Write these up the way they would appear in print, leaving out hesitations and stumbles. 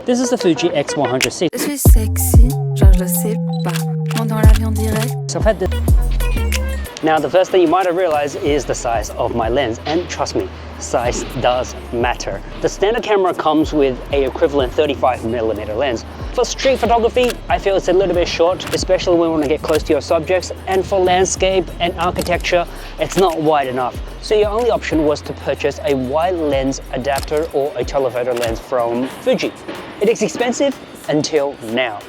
This is the Fuji X100VI. Je suis sexy, genre je sais pas. Monte dans l'avion direct. So I've had this. Now the first thing you might have realized is the size of my lens, and trust me, size does matter. The standard camera comes with a equivalent 35mm lens. For street photography, I feel it's a little bit short, especially when you want to get close to your subjects, and for landscape and architecture, it's not wide enough. So your only option was to purchase a wide lens adapter or a telephoto lens from Fuji. It is expensive until now.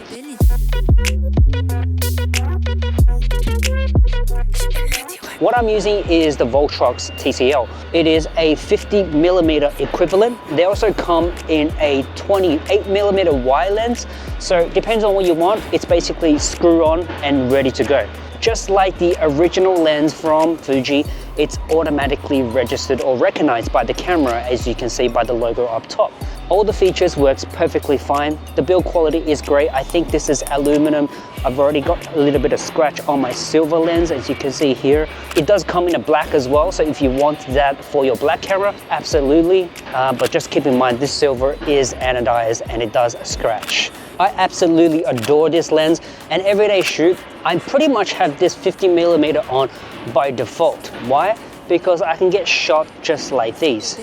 What I'm using is the Voltrox TCL. It is a 50mm equivalent. They also come in a 28mm wide lens. So it depends on what you want. It's basically screw on and ready to go. Just like the original lens from Fuji, it's automatically registered or recognized by the camera, as you can see by the logo up top. All the features works perfectly fine. The build quality is great. I think this is aluminum. I've already got a little bit of scratch on my silver lens, as you can see here. It does come in a black as well, so if you want that for your black camera, absolutely. But just keep in mind, this silver is anodized and it does scratch. I absolutely adore this lens, and everyday shoot, I pretty much have this 50mm on by default. Why? Because I can get shot just like these.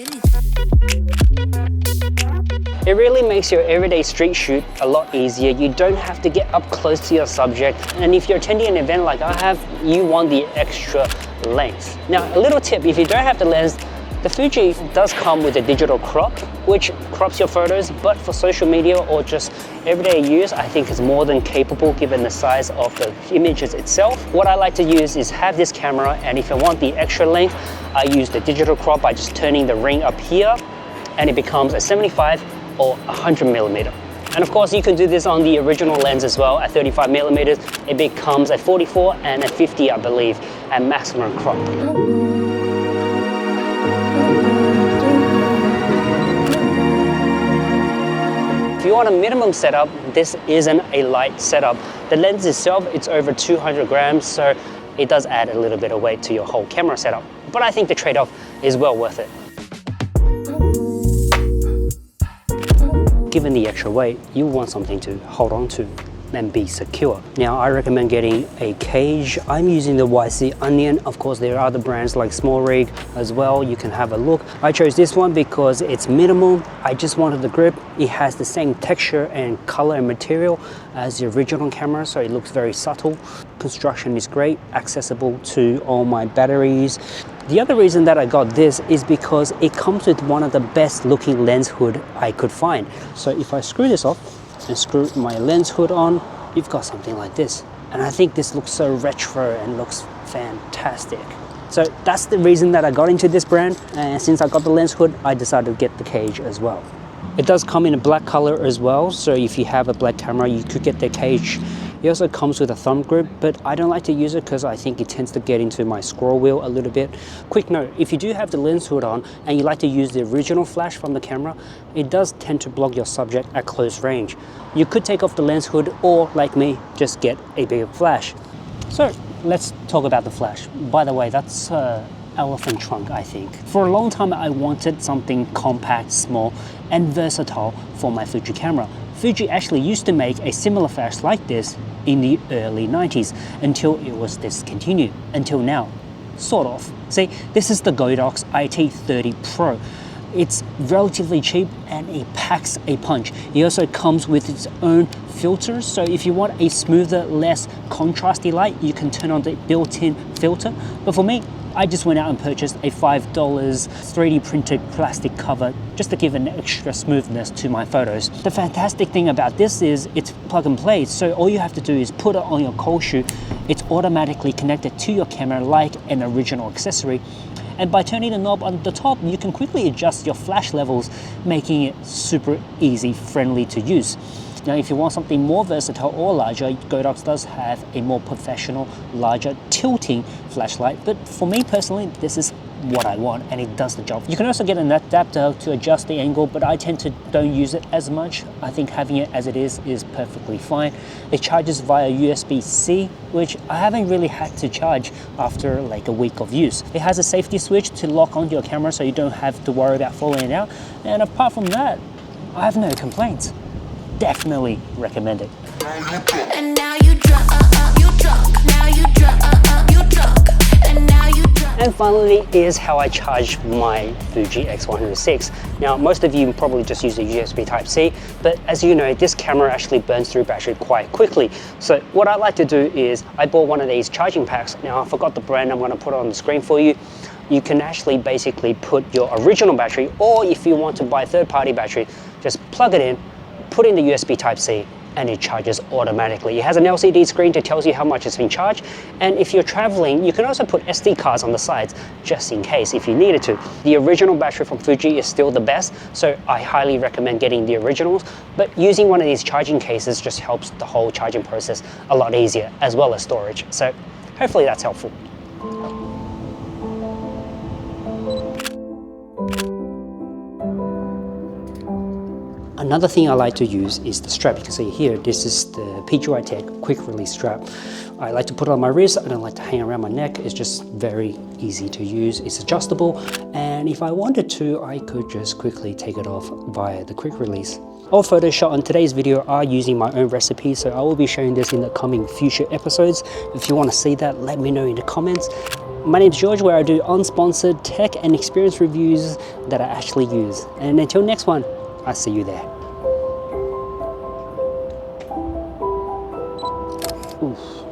It really makes your everyday street shoot a lot easier. You don't have to get up close to your subject. And if you're attending an event like I have, you want the extra length. Now, a little tip, if you don't have the lens, the Fuji does come with a digital crop, which crops your photos, but for social media or just everyday use, I think it's more than capable given the size of the images itself. What I like to use is have this camera, and if I want the extra length, I use the digital crop by just turning the ring up here, and it becomes a 75 or 100mm. And of course, you can do this on the original lens as well. At 35mm, it becomes a 44 and a 50, I believe, at maximum crop. If you want a minimum setup, this isn't a light setup. The lens itself, it's over 200 grams, so it does add a little bit of weight to your whole camera setup. But I think the trade-off is well worth it. Given the extra weight, you want something to hold on to and be secure. Now, I recommend getting a cage. I'm using the YC Onion. Of course, there are other brands like Small Rig as well. You can have a look. I chose this one because it's minimal. I just wanted the grip. It has the same texture and color and material as the original camera, so it looks very subtle. Construction is great, accessible to all my batteries. The other reason that I got this is because it comes with one of the best looking lens hood I could find. So if I screw this off and screw my lens hood on, you've got something like this. And I think this looks so retro and looks fantastic. So that's the reason that I got into this brand. And since I got the lens hood, I decided to get the cage as well. It does come in a black color as well. So if you have a black camera, you could get the cage. It also comes with a thumb grip, but I don't like to use it because I think it tends to get into my scroll wheel a little bit. Quick note, if you do have the lens hood on and you like to use the original flash from the camera, it does tend to block your subject at close range. You could take off the lens hood or, like me, just get a bigger flash. So let's talk about the flash. By the way, that's elephant trunk, I think. For a long time, I wanted something compact, small, and versatile for my Fuji camera. Fuji actually used to make a similar flash like this in the early 90s until it was discontinued, until now, sort of. See, this is the Godox IT30 Pro. It's relatively cheap and it packs a punch. It also comes with its own filters, so if you want a smoother, less contrasty light, you can turn on the built-in filter. But for me, I just went out and purchased a $5 3D printed plastic cover just to give an extra smoothness to my photos. The fantastic thing about this is it's plug and play, so all you have to do is put it on your cold shoe. It's automatically connected to your camera like an original accessory. And by turning the knob on the top, you can quickly adjust your flash levels, making it super easy, friendly to use. Now, if you want something more versatile or larger, Godox does have a more professional, larger tilting flashlight. But for me personally, this is what I want and it does the job. You can also get an adapter to adjust the angle, but I tend to don't use it as much. I think having it as it is perfectly fine. It charges via USB-C, which I haven't really had to charge after like a week of use. It has a safety switch to lock onto your camera so you don't have to worry about falling out. And apart from that, I have no complaints. definitely recommend it. And now you drunk, you drunk. Now you drunk, you drunk. And now you drunk. And finally is how I charge my Fuji X100VI. Now, most of you probably just use the USB Type-C, but as you know, this camera actually burns through battery quite quickly. So what I like to do is I bought one of these charging packs. Now, I forgot the brand, I'm gonna put it on the screen for you. You can actually basically put your original battery, or if you want to buy third-party battery, just plug it in, put in the USB Type-C, and it charges automatically. It has an LCD screen that tells you how much it's been charged, and if you're traveling, you can also put SD cards on the sides just in case if you needed to. The original battery from Fuji is still the best, so I highly recommend getting the originals, but using one of these charging cases just helps the whole charging process a lot easier, as well as storage. So hopefully that's helpful. Another thing I like to use is the strap. You can see here, this is the PGI Tech quick release strap. I like to put it on my wrist. I don't like to hang around my neck. It's just very easy to use. It's adjustable, and if I wanted to, I could just quickly take it off via the quick release. All photos shot on today's video are using my own recipe, so I will be showing this in the coming future episodes. If you want to see that, let me know in the comments. My name is George, where I do unsponsored tech and experience reviews that I actually use. And until next one, I'll see you there. Oof.